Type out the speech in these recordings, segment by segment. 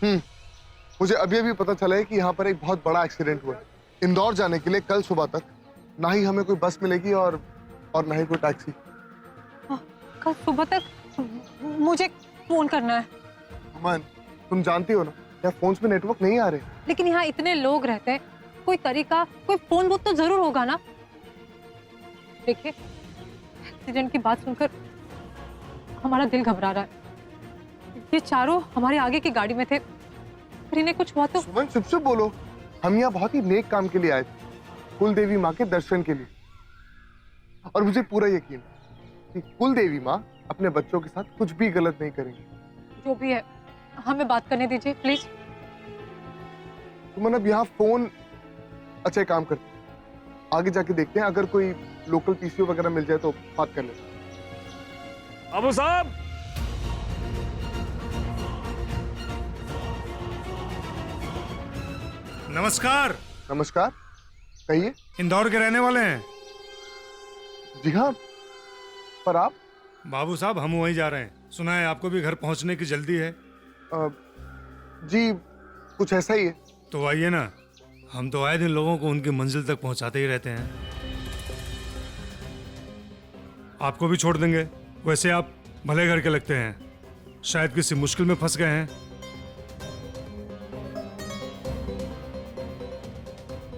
मुझे अभी अभी पता चला है कि यहाँ पर एक बहुत बड़ा एक्सीडेंट हुआ है। इंदौर जाने के लिए कल सुबह तक ना ही हमें कोई बस मिलेगी और ना ही कोई टैक्सी। कल सुबह तक मुझे फोन करना है। अमन, तुम जानती हो ना, यहाँ फोन्स में नेटवर्क नहीं आ रहे। लेकिन यहाँ इतने लोग रहते हैं, कोई तरीका, कोई फोन बूथ तो जरूर होगा ना। देखिए, एक्सीडेंट की बात सुनकर हमारा दिल घबरा रहा है। ये चारों हमारे आगे की गाड़ी में थे, फिर इन्हें कुछ हुआ तो। सुमन, चुप चुप बोलो। हम यहाँ बहुत ही नेक काम के लिए आए थे, कुल देवी माँ के दर्शन के लिए। और मुझे पूरा यकीन है कि कुल देवी माँ अपने बच्चों के साथ कुछ भी गलत नहीं करेंगी। जो भी है, हमें बात करने दीजिए प्लीज। सुमन, अब यहाँ फोन, अच्छा काम करते हैं, आगे जाके देखते हैं, अगर कोई लोकल पीसीओ वगैरह मिल जाए तो बात कर लेते हैं। अबू साहब, नमस्कार। नमस्कार, कहिए। इंदौर के रहने वाले हैं? जी हाँ, पर आप? बाबू साहब, हम वहीं जा रहे हैं। सुना है आपको भी घर पहुंचने की जल्दी है। जी, कुछ ऐसा ही है। तो आइए ना, हम तो आए दिन लोगों को उनकी मंजिल तक पहुंचाते ही रहते हैं। आपको भी छोड़ देंगे। वैसे आप भले घर के लगते हैं, शायद किसी मुश्किल में फंस गए हैं।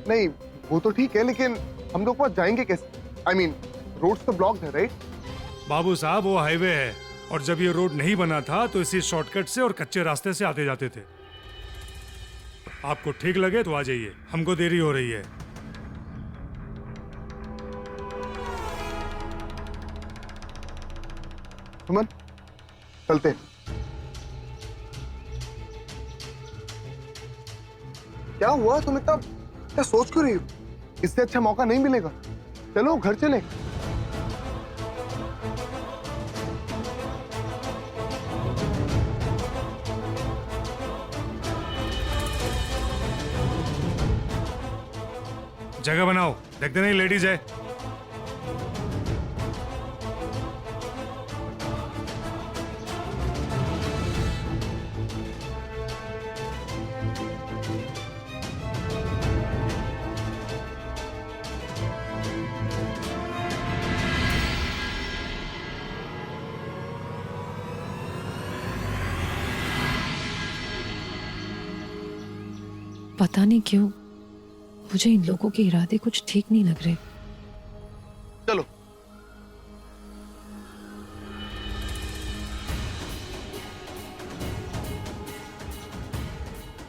नहीं, वो तो ठीक है, लेकिन हम लोग वहां जाएंगे कैसे? I mean, रोड्स तो ब्लॉक्ड है, राइट? बाबू साहब, वो हाईवे है, और जब ये रोड नहीं बना था तो इसी शॉर्टकट से और कच्चे रास्ते से आते जाते थे। आपको ठीक लगे तो आ जाइए, हमको देरी हो रही है। सुमन, चलते हैं। क्या हुआ? तुम इतना क्या सोच क्यों रही हो? इससे अच्छा मौका नहीं मिलेगा। चलो घर चले। जगह बनाओ, देखते नहीं लेडीज है। पता नहीं क्यों मुझे इन लोगों के इरादे कुछ ठीक नहीं लग रहे। चलो।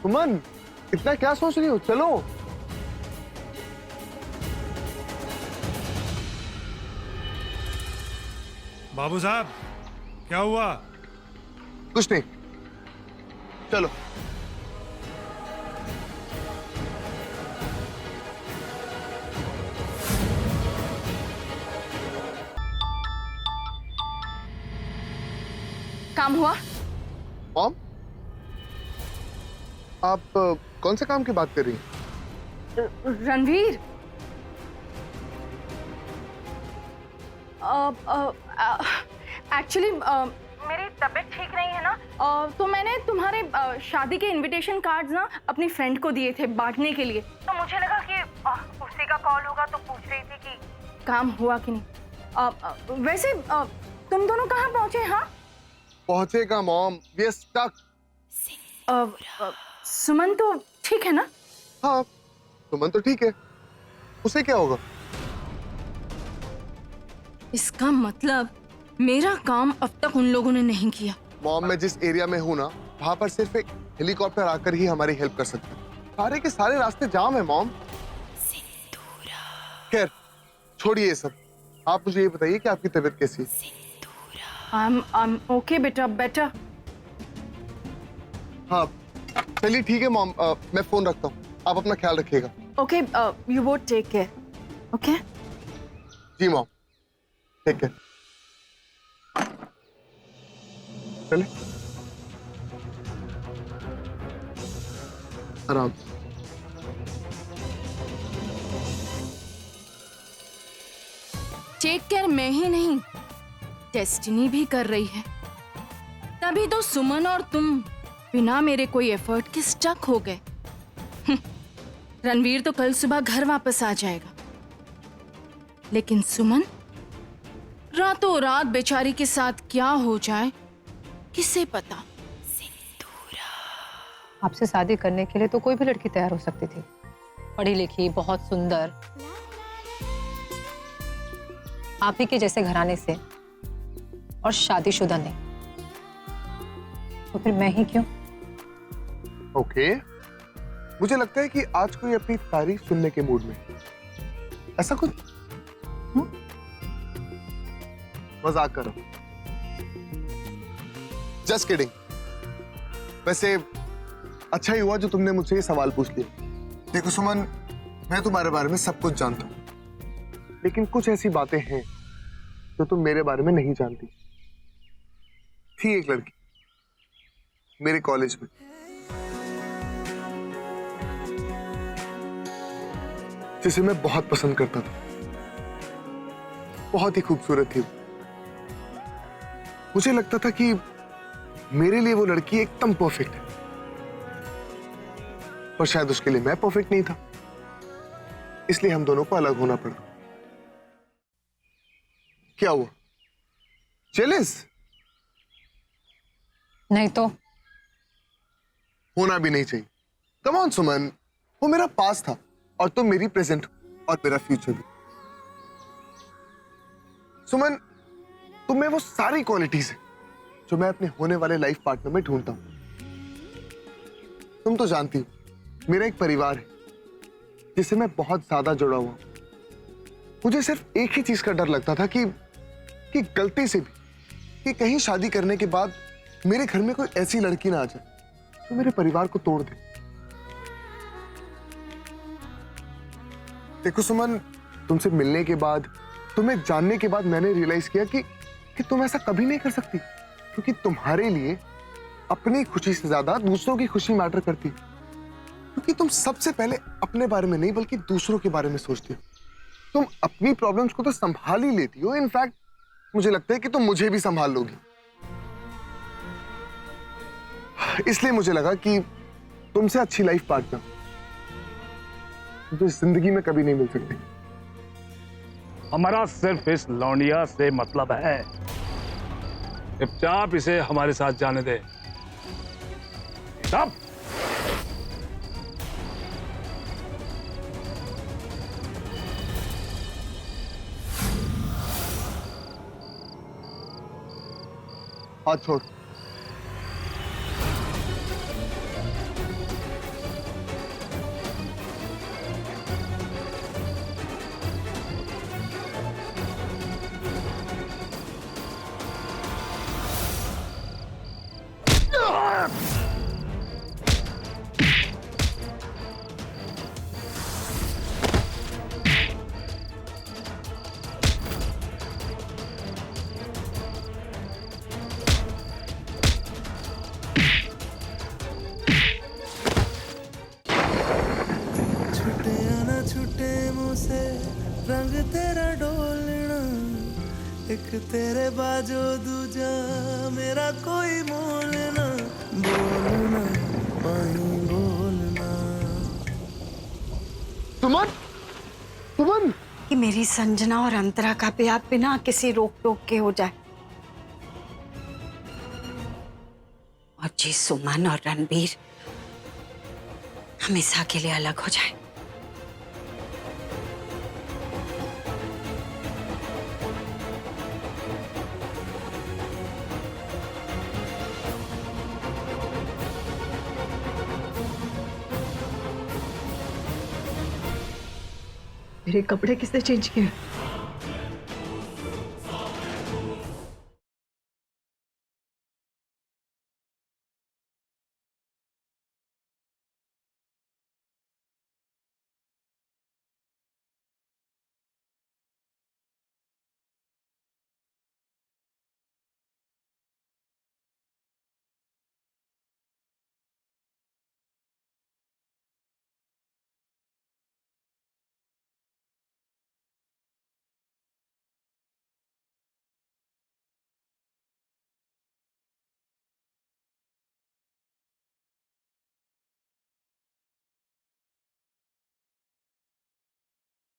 सुमन, इतना क्या सोच रही हो? चलो। बाबू साहब, क्या हुआ? कुछ नहीं, चलो। काम हुआ? मॉम, आप कौन से काम की बात कर रही हैं? रणवीर, एक्चुअली मेरी तबीयत ठीक नहीं है ना, तो मैंने तुम्हारे शादी के इनविटेशन कार्ड्स ना अपनी फ्रेंड को दिए थे बांटने के लिए। तो मुझे लगा कि उसी का कॉल होगा, तो पूछ रही थी कि काम हुआ कि नहीं। वैसे तुम दोनों कहाँ पहुंचे? हाँ, पहुंचेगा मॉम, वी आर स्टक। सुमन तो ठीक है ना? हाँ, सुमन तो ठीक है, उसे क्या होगा? इसका मतलब मेरा काम अब तक उन लोगों ने नहीं किया। मॉम, मैं जिस एरिया में हूँ ना, वहाँ पर सिर्फ एक हेलीकॉप्टर आकर ही हमारी हेल्प कर सकता है। सारे के सारे रास्ते जाम है मॉम। खैर, छोड़िए ये सब। आप मुझे ये बताइए कि आपकी तबीयत कैसी है? I'm okay, बेटा। हाँ, चलिए ठीक है मॉम, मैं फोन रखता हूँ, आप अपना ख्याल रखिएगा। Okay, you both take care. Okay? Ji mom, ठीक है। चले, आराम से। टेक केयर मैं ही नहीं, डेस्टिनी भी कर रही है। तभी तो सुमन और तुम बिना मेरे कोई एफर्ट के स्टक हो गए। रणवीर तो कल सुबह घर वापस आ जाएगा, लेकिन सुमन रातों रात बेचारी के साथ क्या हो जाए किसे पता। आपसे शादी करने के लिए तो कोई भी लड़की तैयार हो सकती थी, पढ़ी लिखी, बहुत सुंदर, आप ही के जैसे घराने से, और शादीशुदा नहीं। तो फिर मैं ही क्यों? ओके, मुझे लगता है कि आज कोई अपनी तारीफ सुनने के मूड में है। ऐसा कुछ? मजाक करो, जस्ट किडिंग। वैसे अच्छा ही हुआ जो तुमने मुझसे ये सवाल पूछ लिया। देखो सुमन, मैं तुम्हारे बारे में सब कुछ जानता हूं, लेकिन कुछ ऐसी बातें हैं जो तुम मेरे बारे में नहीं जानती। थी एक लड़की मेरे कॉलेज में, जिसे मैं बहुत पसंद करता था। बहुत ही खूबसूरत थी। मुझे लगता था कि मेरे लिए वो लड़की एकदम परफेक्ट है, पर शायद उसके लिए मैं परफेक्ट नहीं था, इसलिए हम दोनों को अलग होना पड़ा। क्या हुआ? जेलस? नहीं तो होना भी नहीं चाहिए। कम ऑन सुमन, वो मेरा पास था और तुम मेरी प्रेजेंट और मेरा फ्यूचर भी। सुमन, तुम में वो सारी क्वालिटीज है जो मैं अपने होने वाले लाइफ पार्टनर में ढूंढता हूं। तुम तो जानती हो, मेरा एक परिवार है जिससे मैं बहुत ज्यादा जुड़ा हुआ हूं। मुझे सिर्फ एक ही चीज का डर लगता था कि गलती से भी कि कहीं शादी करने के बाद मेरे घर में कोई ऐसी लड़की ना आ जाए जो मेरे परिवार को तोड़ दे। देखो सुमन, तुमसे मिलने के बाद, तुम्हें जानने के बाद मैंने रियलाइज किया कि तुम ऐसा कभी नहीं कर सकती, क्योंकि तुम्हारे लिए अपनी खुशी से ज्यादा दूसरों की खुशी मैटर करती है। क्योंकि तुम सबसे पहले अपने बारे में नहीं बल्कि दूसरों के बारे में सोचती हो। तुम अपनी प्रॉब्लम्स को तो संभाल ही लेती हो, इनफैक्ट मुझे लगता है कि तुम मुझे भी संभाल लोगी। इसलिए मुझे लगा कि तुमसे अच्छी लाइफ पार्टनर मुझे जिंदगी में कभी नहीं मिल सकती। हमारा सिर्फ इस लौंडिया से मतलब है। चुपचाप इसे हमारे साथ जाने दे। चुप। हाथ छोड़। रंग तेरा डोलना, एक तेरे बाजो दूजा मेरा कोई मोल ना, बोलना माही बोलना। सुमन, सुमन, कि मेरी संजना और अंतरा का ब्याह बिना किसी रोक टोक के हो जाए, और जी सुमन और रणबीर हमेशा के लिए अलग हो जाए। मेरे कपड़े किसने चेंज किए?